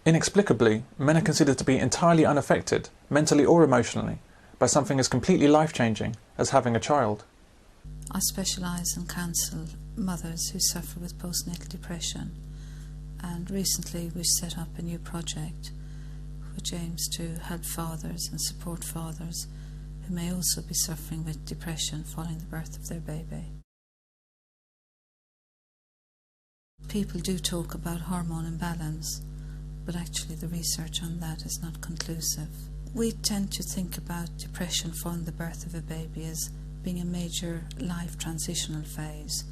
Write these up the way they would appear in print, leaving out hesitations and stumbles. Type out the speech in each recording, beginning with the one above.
Inexplicably, men are considered to be entirely unaffected, mentally or emotionally, by something as completely life-changing as having a child. I specialise and counsel mothers who suffer with postnatal depression, and recently we set up a new project which aims to help fathers and support fathers who may also be suffering with depression following the birth of their baby. People do talk about hormone imbalance, but actually the research on that is not conclusive. We tend to think about depression following the birth of a baby as being a major life transitional phase,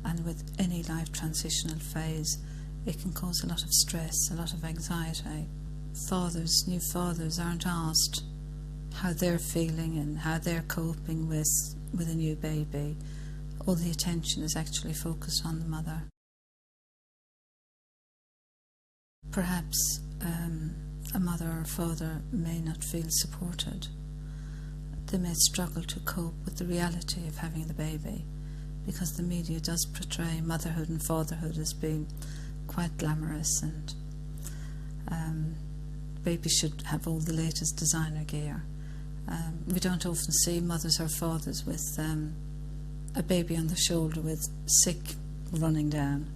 and with any life transitional phase it can cause a lot of stress, a lot of anxiety. Fathers, new fathers, aren't asked how they're feeling and how they're coping with a new baby. All the attention is actually focused on the mother. Perhaps a mother or a father may not feel supported. They may struggle to cope with the reality of having the baby, because the media does portray motherhood and fatherhood as being quite glamorous, and babies should have all the latest designer gear. We don't often see mothers or fathers with a baby on the shoulder with sick running down.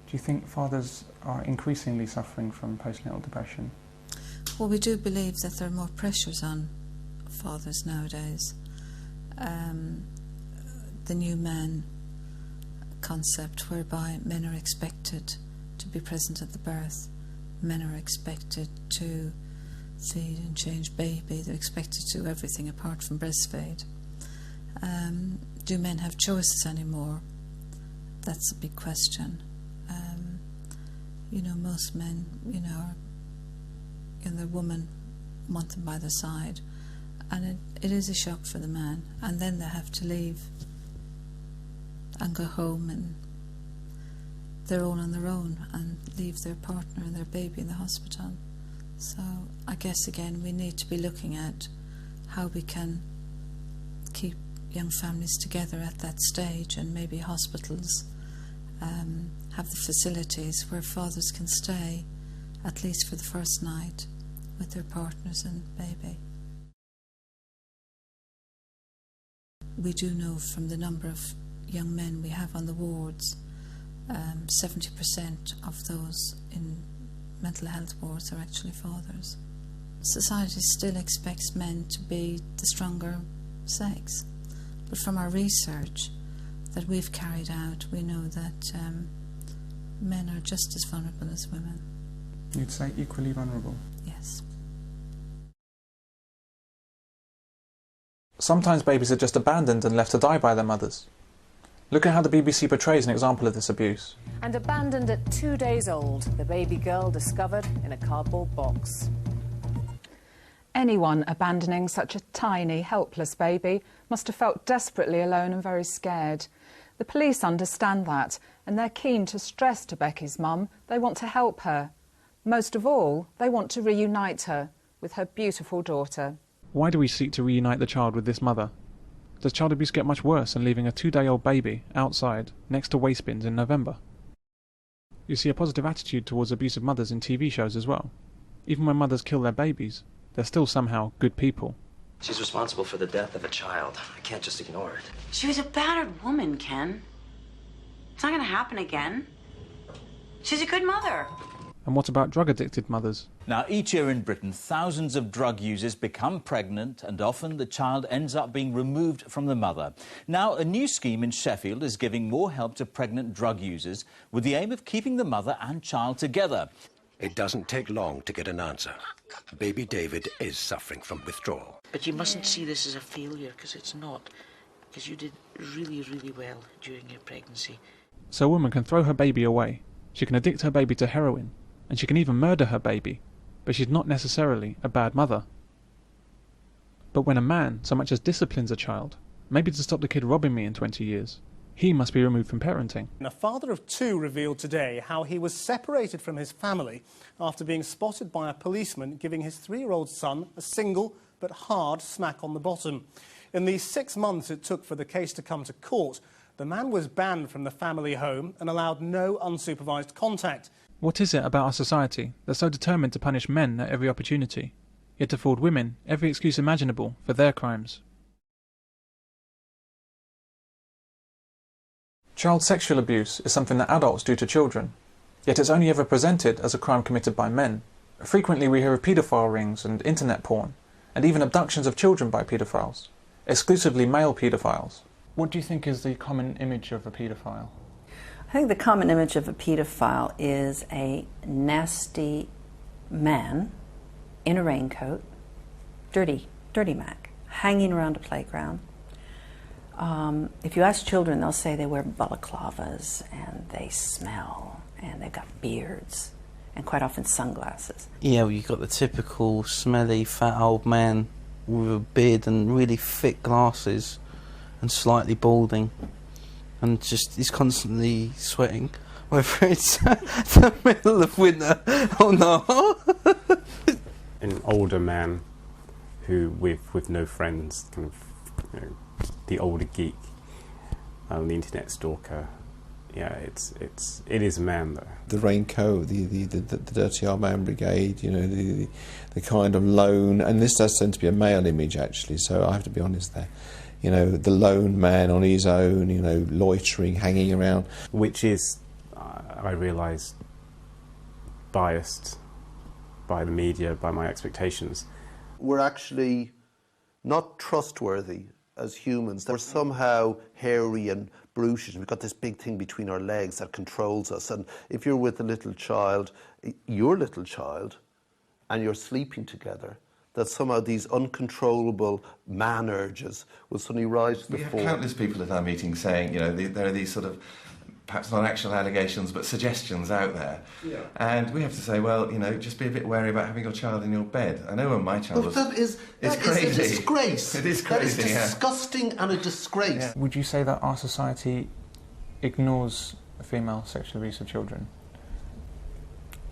Do you think fathers are increasingly suffering from postnatal depression? Well, we do believe that there are more pressures on fathers nowadays. The new man concept, whereby men are expected to be present at the birth, men are expected to feed and change baby, they're expected to do everything apart from breastfeed. Do men have choices anymore? That's a big question. Most men, the woman want them by their side, and it is a shock for the man, and then they have to leave and go home, and they're all on their own and leave their partner and their baby in the hospital. So I guess again we need to be looking at how we can keep young families together at that stage, and maybe hospitals have the facilities where fathers can stay at least for the first night with their partners and baby. We do know from the number of young men we have on the wards, 70% of those in mental health wards are actually fathers. Society still expects men to be the stronger sex, but from our research that we've carried out, we know that men are just as vulnerable as women. You'd say equally vulnerable? Yes. Sometimes babies are just abandoned and left to die by their mothers. Look at how the BBC portrays an example of this abuse. And abandoned at 2 days old, the baby girl discovered in a cardboard box. Anyone abandoning such a tiny, helpless baby must have felt desperately alone and very scared. The police understand that, and they're keen to stress to Becky's mum they want to help her. Most of all, they want to reunite her with her beautiful daughter. Why do we seek to reunite the child with this mother? Does child abuse get much worse than leaving a 2-day-old baby outside next to waste bins in November? You see a positive attitude towards abusive mothers in TV shows as well. Even when mothers kill their babies, they're still somehow good people. She's responsible for the death of a child. I can't just ignore it. She was a battered woman, Ken. It's not going to happen again. She's a good mother. And what about drug-addicted mothers? Now, each year in Britain, thousands of drug users become pregnant, and often the child ends up being removed from the mother. Now, a new scheme in Sheffield is giving more help to pregnant drug users with the aim of keeping the mother and child together. It doesn't take long to get an answer. Baby David is suffering from withdrawal. But you mustn't see this as a failure, because it's not. Because you did really, really well during your pregnancy. So a woman can throw her baby away, she can addict her baby to heroin, and she can even murder her baby, but she's not necessarily a bad mother. But when a man so much as disciplines a child, maybe to stop the kid robbing me in 20 years, he must be removed from parenting. A father of two revealed today how he was separated from his family after being spotted by a policeman giving his 3-year-old son a single but hard smack on the bottom. In the 6 months it took for the case to come to court, The man was banned from the family home and allowed no unsupervised contact. What is it about our society that's so determined to punish men at every opportunity, yet afford women every excuse imaginable for their crimes? Child sexual abuse is something that adults do to children, yet it's only ever presented as a crime committed by men. Frequently we hear of paedophile rings and internet porn, and even abductions of children by paedophiles, exclusively male paedophiles. What do you think is the common image of a paedophile? I think the common image of a paedophile is a nasty man in a raincoat, dirty Mac, hanging around a playground. If you ask children, they'll say they wear balaclavas and they smell and they've got beards and quite often sunglasses. Yeah, well, you've got the typical smelly fat old man with a beard and really thick glasses and slightly balding, and just he's constantly sweating, whether it's the middle of winter or not. An older man who with no friends, kind of, you know, the older geek, the internet stalker. Yeah, it is a man though. The raincoat, the dirty old man brigade, you know, the kind of lone, and this does tend to be a male image actually, so I have to be honest there. You know, the lone man on his own, you know, loitering, hanging around. Which is, I realise, biased by the media, by my expectations. We're actually not trustworthy as humans. We're somehow hairy and brutish. We've got this big thing between our legs that controls us. And if you're with a little child, your little child, and you're sleeping together, that somehow these uncontrollable man urges will suddenly rise to the fore. We have countless people at our meetings saying, you know, there are these sort of, perhaps not actual allegations, but suggestions out there. Yeah. And we have to say, well, you know, just be a bit wary about having your child in your bed. I know when my child was... That is crazy. Is a disgrace. It is crazy, That is disgusting and a disgrace. Yeah. Would you say that our society ignores female sexual abuse of children?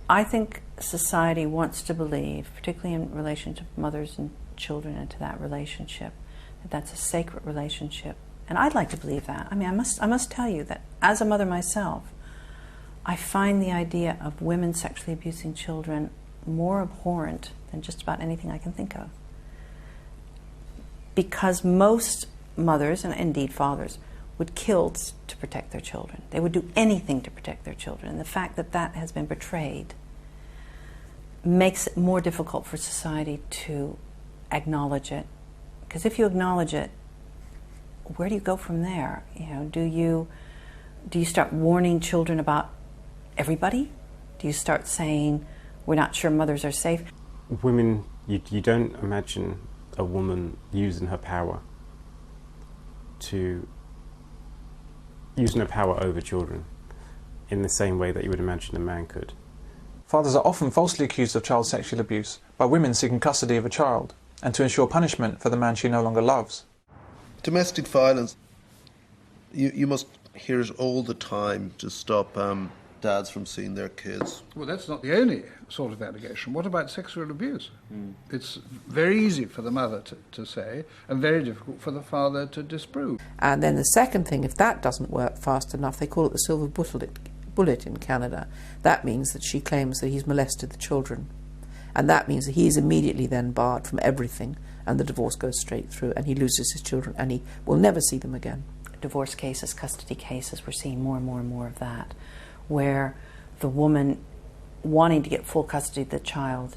I think society wants to believe, particularly in relation to mothers and children and to that relationship, that that's a sacred relationship. And I'd like to believe that. I mean, I must tell you that as a mother myself, I find the idea of women sexually abusing children more abhorrent than just about anything I can think of. Because most mothers, and indeed fathers, would kill to protect their children. They would do anything to protect their children. And the fact that that has been betrayed makes it more difficult for society to acknowledge it. Because if you acknowledge it, where do you go from there? You know, do you start warning children about everybody? Do you start saying we're not sure mothers are safe? Women, you don't imagine a woman using her power over children in the same way that you would imagine a man could. Fathers are often falsely accused of child sexual abuse by women seeking custody of a child and to ensure punishment for the man she no longer loves. Domestic violence, you must hear it all the time to stop dads from seeing their kids. Well, that's not the only sort of allegation. What about sexual abuse? It's very easy for the mother to say and very difficult for the father to disprove. And then the second thing, if that doesn't work fast enough, they call it the silver bullet in Canada. That means that she claims that he's molested the children. And that means that he's immediately then barred from everything, and the divorce goes straight through, and he loses his children, and he will never see them again. Divorce cases, custody cases, we're seeing more and more and more of that, where the woman wanting to get full custody of the child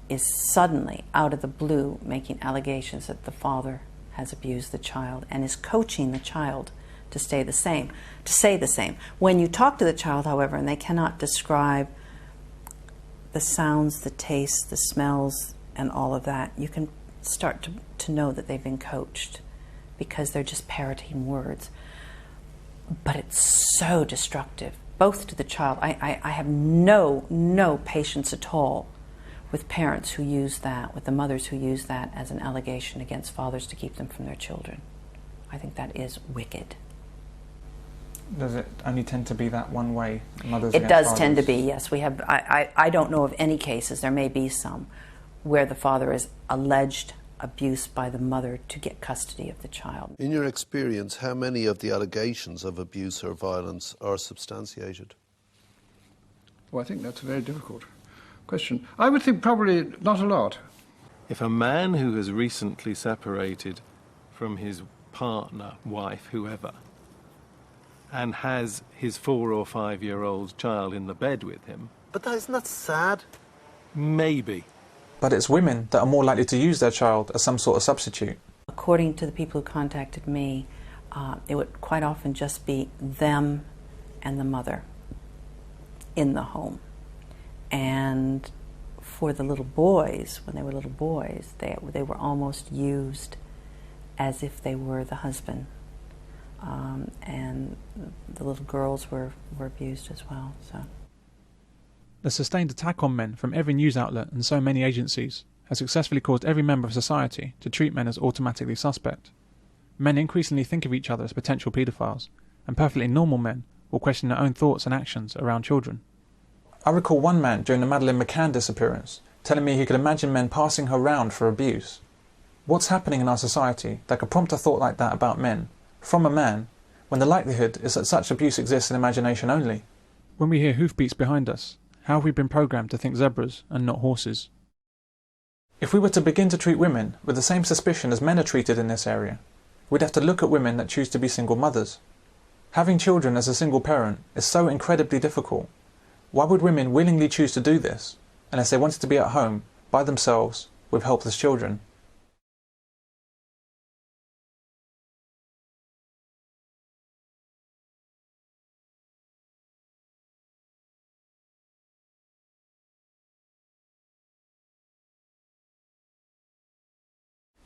is suddenly, out of the blue, making allegations that the father has abused the child and is coaching the child to say the same. When you talk to the child, however, and they cannot describe the sounds, the tastes, the smells, and all of that, you can start to know that they've been coached because they're just parroting words. But it's so destructive, both to the child. I have no patience at all with parents who use that, with the mothers who use that as an allegation against fathers to keep them from their children. I think that is wicked. Does it only tend to be that one way? Mothers it does fathers? Tend to be, yes. We have. I don't know of any cases, there may be some, where the father is alleged abuse by the mother to get custody of the child. In your experience, how many of the allegations of abuse or violence are substantiated? Well, I think that's a very difficult question. I would think probably not a lot. If a man who has recently separated from his partner, wife, whoever, and has his 4 or 5-year-old child in the bed with him... But isn't that sad? Maybe. But it's women that are more likely to use their child as some sort of substitute. According to the people who contacted me, it would quite often just be them and the mother in the home. And for the little boys, when they were little boys, they were almost used as if they were the husband. And the little girls were abused as well. So The sustained attack on men from every news outlet and so many agencies has successfully caused every member of society to treat men as automatically suspect. Men increasingly think of each other as potential paedophiles, and perfectly normal men will question their own thoughts and actions around children. I recall one man during the Madeleine McCann disappearance telling me he could imagine men passing her round for abuse. What's happening in our society that could prompt a thought like that about men, from a man, when the likelihood is that such abuse exists in imagination only? When we hear hoofbeats behind us, how have we been programmed to think zebras and not horses? If we were to begin to treat women with the same suspicion as men are treated in this area, we'd have to look at women that choose to be single mothers. Having children as a single parent is so incredibly difficult. Why would women willingly choose to do this, unless they wanted to be at home, by themselves, with helpless children?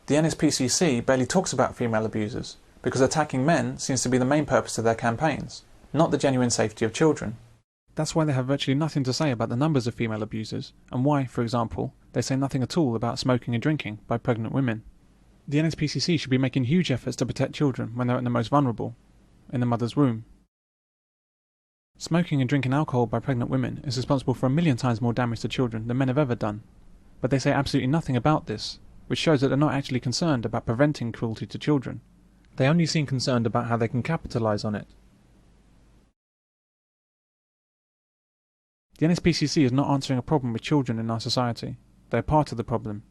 The NSPCC barely talks about female abusers, because attacking men seems to be the main purpose of their campaigns, not the genuine safety of children. That's why they have virtually nothing to say about the numbers of female abusers, and why, for example, they say nothing at all about smoking and drinking by pregnant women. The NSPCC should be making huge efforts to protect children when they're at the most vulnerable, in the mother's womb. Smoking and drinking alcohol by pregnant women is responsible for 1,000,000 times more damage to children than men have ever done, but they say absolutely nothing about this, which shows that they're not actually concerned about preventing cruelty to children. They only seem concerned about how they can capitalise on it. The NSPCC is not answering a problem with children in our society. They are part of the problem.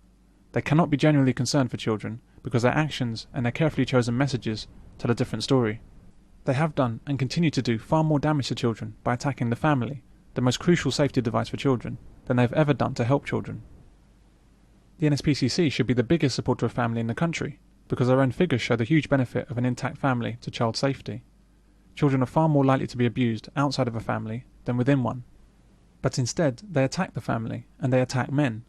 They cannot be genuinely concerned for children because their actions and their carefully chosen messages tell a different story. They have done and continue to do far more damage to children by attacking the family, the most crucial safety device for children, than they have ever done to help children. The NSPCC should be the biggest supporter of family in the country, because their own figures show the huge benefit of an intact family to child safety. Children are far more likely to be abused outside of a family than within one. But instead, they attack the family, and they attack men.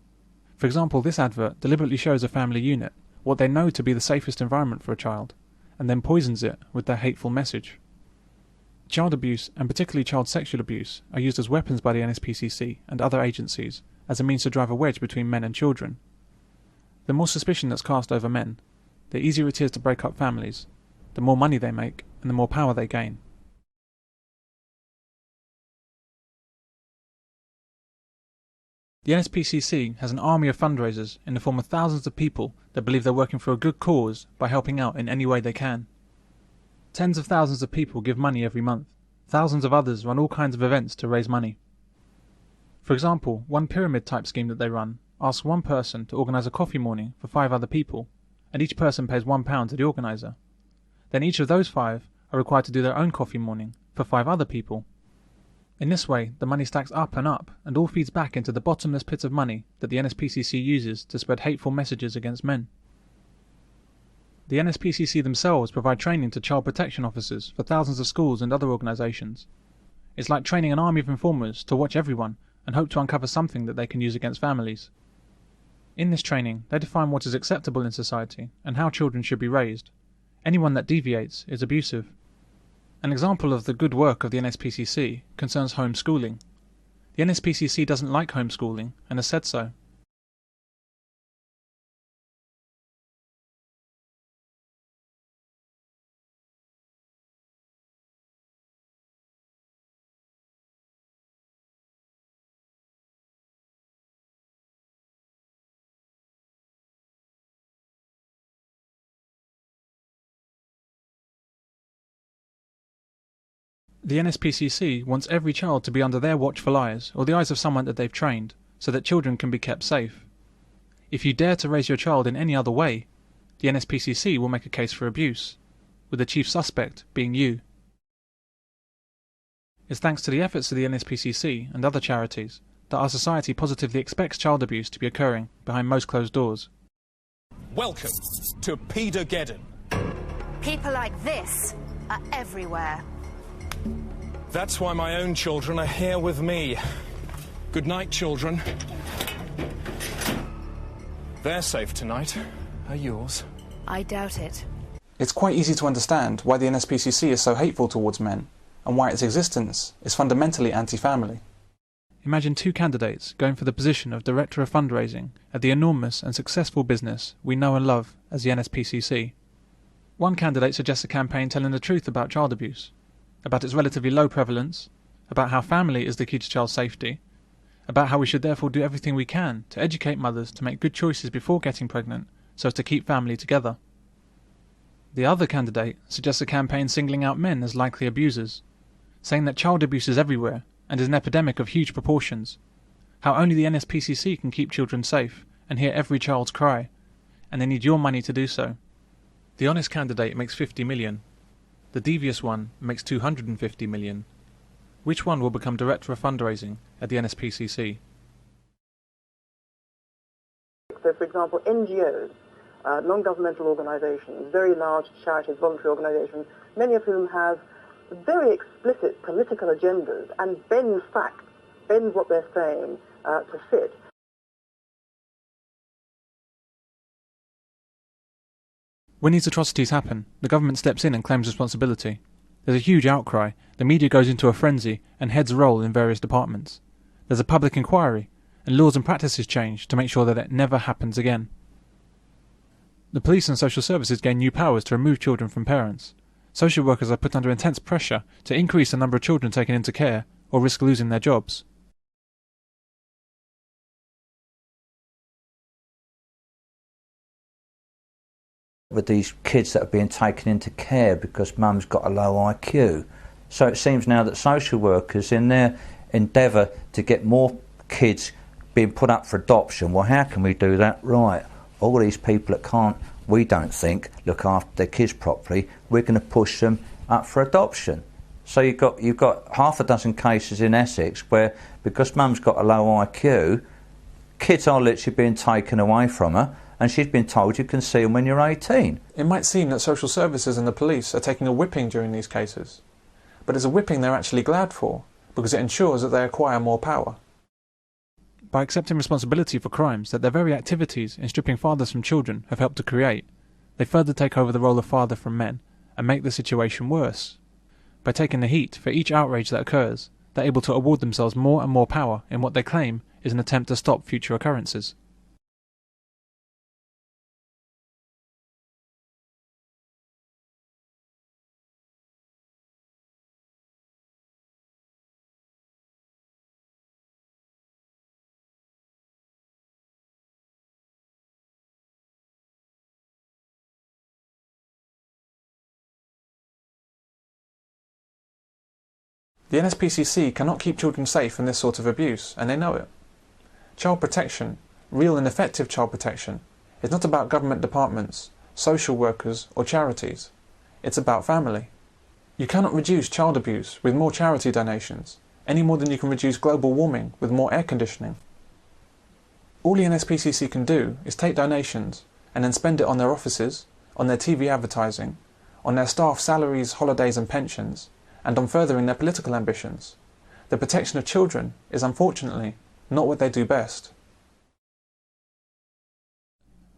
For example, this advert deliberately shows a family unit, what they know to be the safest environment for a child, and then poisons it with their hateful message. Child abuse, and particularly child sexual abuse, are used as weapons by the NSPCC and other agencies as a means to drive a wedge between men and children. The more suspicion that's cast over men, the easier it is to break up families, the more money they make, and the more power they gain. The NSPCC has an army of fundraisers in the form of thousands of people that believe they're working for a good cause by helping out in any way they can. Tens of thousands of people give money every month. Thousands of others run all kinds of events to raise money. For example, one pyramid-type scheme that they run asks one person to organise a coffee morning for 5 other people, and each person pays £1 to the organiser. Then each of those 5 are required to do their own coffee morning for 5 other people. In this way, the money stacks up and all feeds back into the bottomless pit of money that the NSPCC uses to spread hateful messages against men. The NSPCC themselves provide training to child protection officers for thousands of schools and other organisations. It's like training an army of informers to watch everyone and hope to uncover something that they can use against families. In this training, they define what is acceptable in society and how children should be raised. Anyone that deviates is abusive. An example of the good work of the NSPCC concerns homeschooling. The NSPCC doesn't like homeschooling and has said so. The NSPCC wants every child to be under their watchful eyes or the eyes of someone that they've trained, so that children can be kept safe. If you dare to raise your child in any other way, the NSPCC will make a case for abuse, with the chief suspect being you. It's thanks to the efforts of the NSPCC and other charities that our society positively expects child abuse to be occurring behind most closed doors. Welcome to Petergeddon. People like this are everywhere. That's why my own children are here with me. Good night, children. They're safe tonight. Are yours? I doubt it. It's quite easy to understand why the NSPCC is so hateful towards men, and why its existence is fundamentally anti-family. Imagine two candidates going for the position of Director of Fundraising at the enormous and successful business we know and love as the NSPCC. One candidate suggests a campaign telling the truth about child abuse, about its relatively low prevalence, about how family is the key to child safety, about how we should therefore do everything we can to educate mothers to make good choices before getting pregnant so as to keep family together. The other candidate suggests a campaign singling out men as likely abusers, saying that child abuse is everywhere and is an epidemic of huge proportions, how only the NSPCC can keep children safe and hear every child's cry, and they need your money to do so. The honest candidate makes 50 million. The devious one makes 250 million. Which one will become Director of Fundraising at the NSPCC? So, for example, NGOs, non-governmental organisations, very large charities, voluntary organisations, many of whom have very explicit political agendas and bend facts, bend what they're saying to fit. When these atrocities happen, the government steps in and claims responsibility. There's a huge outcry, the media goes into a frenzy, and heads roll in various departments. There's a public inquiry, and laws and practices change to make sure that it never happens again. The police and social services gain new powers to remove children from parents. Social workers are put under intense pressure to increase the number of children taken into care or risk losing their jobs. With these kids that are being taken into care because mum's got a low IQ. So it seems now that social workers, in their endeavour to get more kids being put up for adoption, well, how can we do that? Right, all these people that can't, we don't think, look after their kids properly, we're going to push them up for adoption. So you've got half a dozen cases in Essex where, because mum's got a low IQ, kids are literally being taken away from her, and she's been told you can see them when you're 18. It might seem that social services and the police are taking a whipping during these cases, but it's a whipping they're actually glad for, because it ensures that they acquire more power. By accepting responsibility for crimes that their very activities in stripping fathers from children have helped to create, they further take over the role of father from men and make the situation worse. By taking the heat for each outrage that occurs, they're able to award themselves more and more power in what they claim is an attempt to stop future occurrences. The NSPCC cannot keep children safe from this sort of abuse, and they know it. Child protection, real and effective child protection, is not about government departments, social workers or charities. It's about family. You cannot reduce child abuse with more charity donations, any more than you can reduce global warming with more air conditioning. All the NSPCC can do is take donations and then spend it on their offices, on their TV advertising, on their staff salaries, holidays and pensions, and on furthering their political ambitions. The protection of children is unfortunately not what they do best.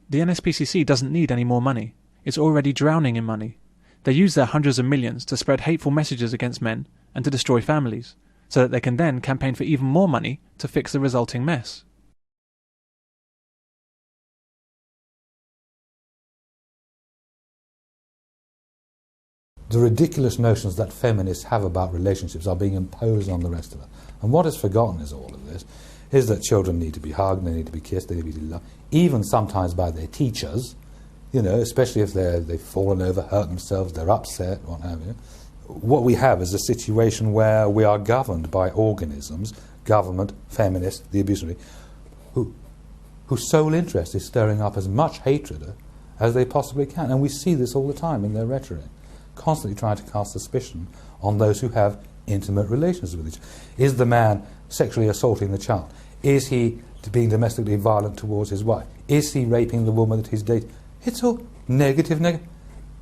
The NSPCC doesn't need any more money. It's already drowning in money. They use their hundreds of millions to spread hateful messages against men and to destroy families, so that they can then campaign for even more money to fix the resulting mess. The ridiculous notions that feminists have about relationships are being imposed on the rest of us. And what is forgotten is all of this, is that children need to be hugged, they need to be kissed, they need to be loved, even sometimes by their teachers, you know, especially if they've fallen over, hurt themselves, they're upset, what have you. what we have is a situation where we are governed by organisms, government, feminists, the abuse industry, whose sole interest is stirring up as much hatred as they possibly can. And we see this all the time in their rhetoric, constantly trying to cast suspicion on those who have intimate relations with each other. Is the man sexually assaulting the child? Is he being domestically violent towards his wife? Is he raping the woman that he's dating? It's all negative.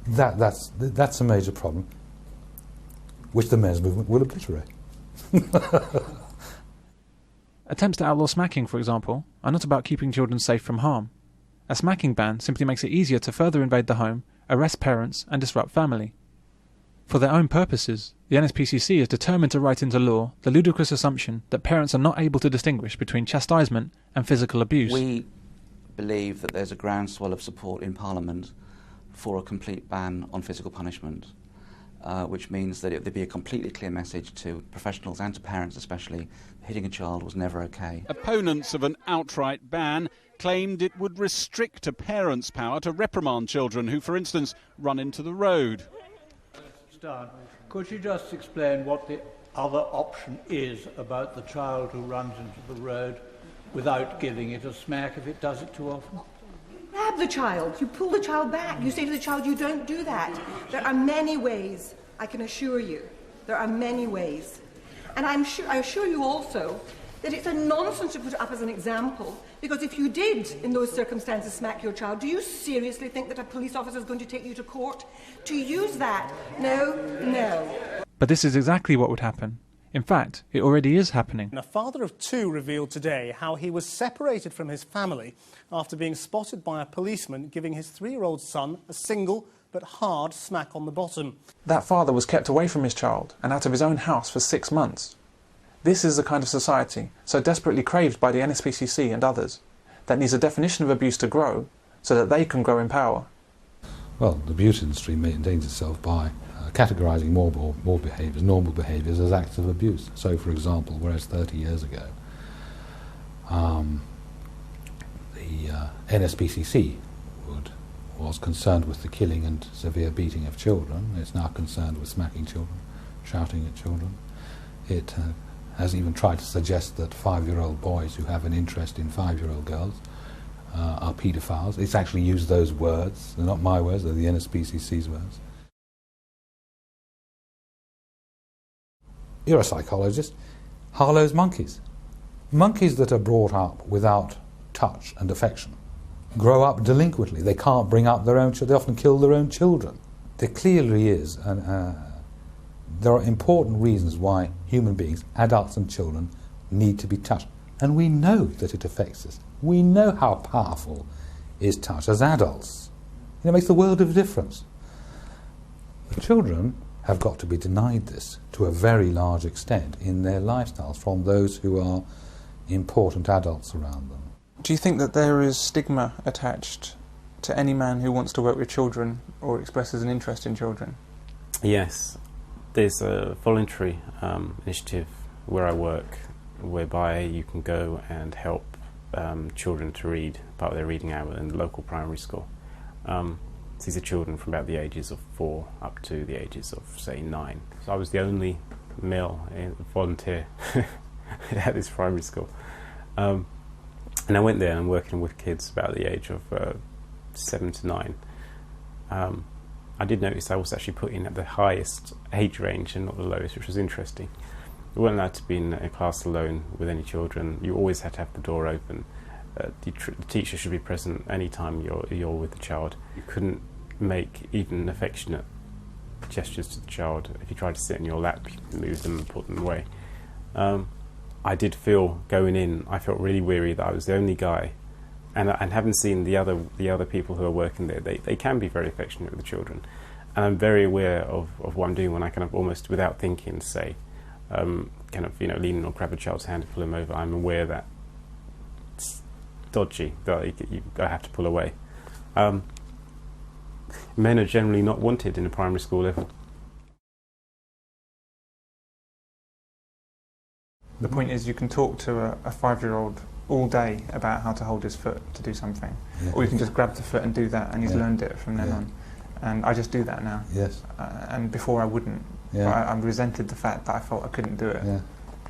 That's a major problem, which the men's movement will obliterate. Attempts to outlaw smacking, for example, are not about keeping children safe from harm. A smacking ban simply makes it easier to further invade the home, arrest parents, and disrupt family. For their own purposes, the NSPCC is determined to write into law the ludicrous assumption that parents are not able to distinguish between chastisement and physical abuse. We believe that there's a groundswell of support in Parliament for a complete ban on physical punishment, which means that there'd be a completely clear message to professionals and to parents especially, hitting a child was never okay. Opponents of an outright ban claimed it would restrict a parent's power to reprimand children who, for instance, run into the road. Stan, could you just explain what the other option is about the child who runs into the road without giving it a smack if it does it too often? Grab the child. You pull the child back. You say to the child, you don't do that. There are many ways, I can assure you. There are many ways. And I assure you also that it's a nonsense to put it up as an example, because if you did, in those circumstances, smack your child, do you seriously think that a police officer is going to take you to court to use that? No, no. But this is exactly what would happen. In fact, it already is happening. A father of two revealed today how he was separated from his family after being spotted by a policeman giving his 3-year-old son a single but hard smack on the bottom. That father was kept away from his child and out of his own house for 6 months. This is the kind of society, so desperately craved by the NSPCC and others, that needs a definition of abuse to grow so that they can grow in power. Well, the abuse industry maintains itself by categorising normal behaviours as acts of abuse. So, for example, whereas 30 years ago, the NSPCC was concerned with the killing and severe beating of children, it's now concerned with smacking children, shouting at children. It has even tried to suggest that 5-year-old boys who have an interest in 5-year-old girls are paedophiles. It's actually used those words. They're not my words, they're the NSPCC's words. You're a psychologist. Harlow's monkeys. Monkeys that are brought up without touch and affection grow up delinquently. They can't bring up their own children. They often kill their own children. There clearly is, there are important reasons why human beings, adults and children, need to be touched. And we know that it affects us. We know how powerful is touch as adults. It makes the world of difference. The children have got to be denied this to a very large extent in their lifestyles from those who are important adults around them. Do you think that there is stigma attached to any man who wants to work with children or expresses an interest in children? Yes. There's a voluntary initiative where I work whereby you can go and help children to read part of their reading hour in the local primary school. These are children from about the ages of 4 up to the ages of, say, 9. So I was the only male volunteer at this primary school. And I went there and I'm working with kids about the age of 7 to 9. I did notice I was actually put in at the highest age range and not the lowest, which was interesting. You weren't allowed to be in a class alone with any children. You always had to have the door open. The teacher should be present any time you're with the child. You couldn't make even affectionate gestures to the child. If you tried to sit in your lap, you could move them and put them away. I did feel, going in, I felt really weary that I was the only guy, and having seen the other people who are working there, they can be very affectionate with the children, and I'm very aware of what I'm doing when I kind of almost without thinking say, lean or grab a child's hand to pull him over. I'm aware that it's dodgy, that I have to pull away. Men are generally not wanted in a primary school level. The point is, you can talk to a 5-year-old all day about how to hold his foot to do something, or you can just grab the foot and do that, and he's learned it from then on. And I just do that now. Yes. And before I wouldn't. Yeah. I resented the fact that I felt I couldn't do it. Yeah.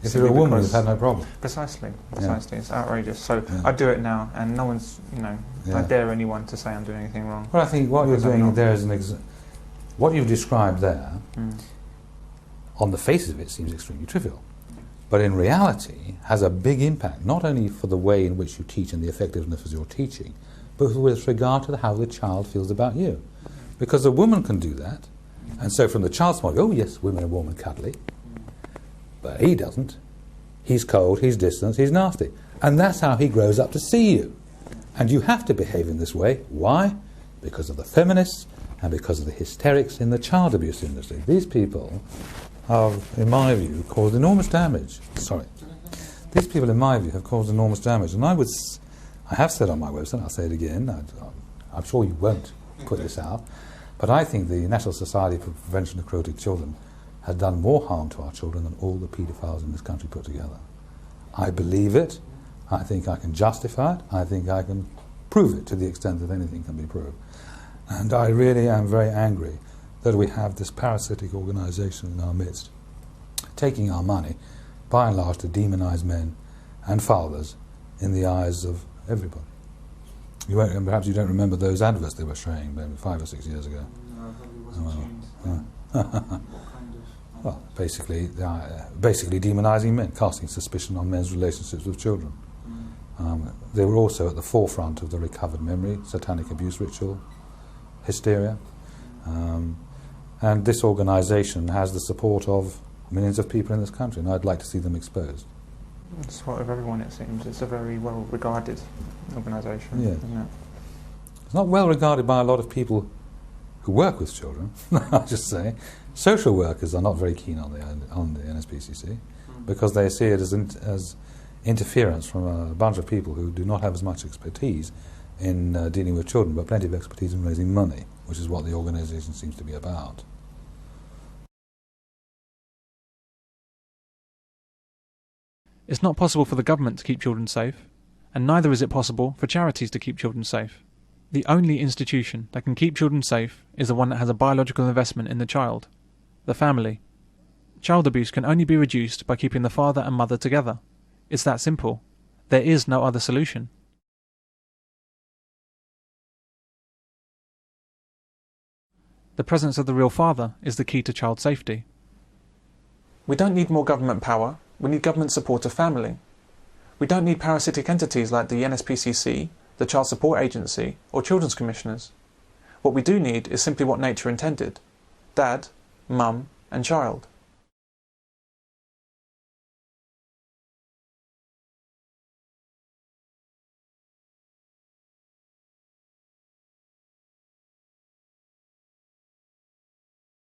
If you're a woman, you've had no problem. Precisely. Yeah. It's outrageous. So Yeah. I do it now, and no one's, I Yeah. dare anyone to say I'm doing anything wrong. Well, I think what you're Because I'm doing not. there is what you've described there, Mm. on the face of it, seems extremely trivial. But in reality, has a big impact, not only for the way in which you teach and the effectiveness of your teaching, but with regard to how the child feels about you. Because a woman can do that, and so from the child's point of view, oh yes, women are warm and cuddly, but he doesn't. He's cold, he's distant, he's nasty. And that's how he grows up to see you. And you have to behave in this way. Why? Because of the feminists and because of the hysterics in the child abuse industry. These people have, in my view, caused enormous damage. Sorry. These people, in my view, have caused enormous damage. And I have said on my website, I'll say it again, I'm sure you won't put this out, but I think the National Society for Prevention of Cruelty to Children has done more harm to our children than all the paedophiles in this country put together. I believe it. I think I can justify it. I think I can prove it to the extent that anything can be proved. And I really am very angry that we have this parasitic organisation in our midst, taking our money, by and large, to demonise men and fathers in the eyes of everybody. Perhaps you don't remember those adverts they were showing maybe 5 or 6 years ago. No, I probably wasn't tuned. Well, basically demonising men, casting suspicion on men's relationships with children. They were also at the forefront of the recovered memory, satanic abuse ritual, hysteria. And this organisation has the support of millions of people in this country, and I'd like to see them exposed. It's what of everyone, it seems. It's a very well-regarded organisation, Yeah. isn't it? It's not well regarded by a lot of people who work with children, I'll just say. Social workers are not very keen on the NSPCC because they see it as interference from a bunch of people who do not have as much expertise in dealing with children, but plenty of expertise in raising money, which is what the organisation seems to be about. It's not possible for the government to keep children safe, and neither is it possible for charities to keep children safe. The only institution that can keep children safe is the one that has a biological investment in the child, the family. Child abuse can only be reduced by keeping the father and mother together. It's that simple. There is no other solution. The presence of the real father is the key to child safety. We don't need more government power, we need government support of family. We don't need parasitic entities like the NSPCC, the Child Support Agency, or Children's Commissioners. What we do need is simply what nature intended: dad, mum, and child.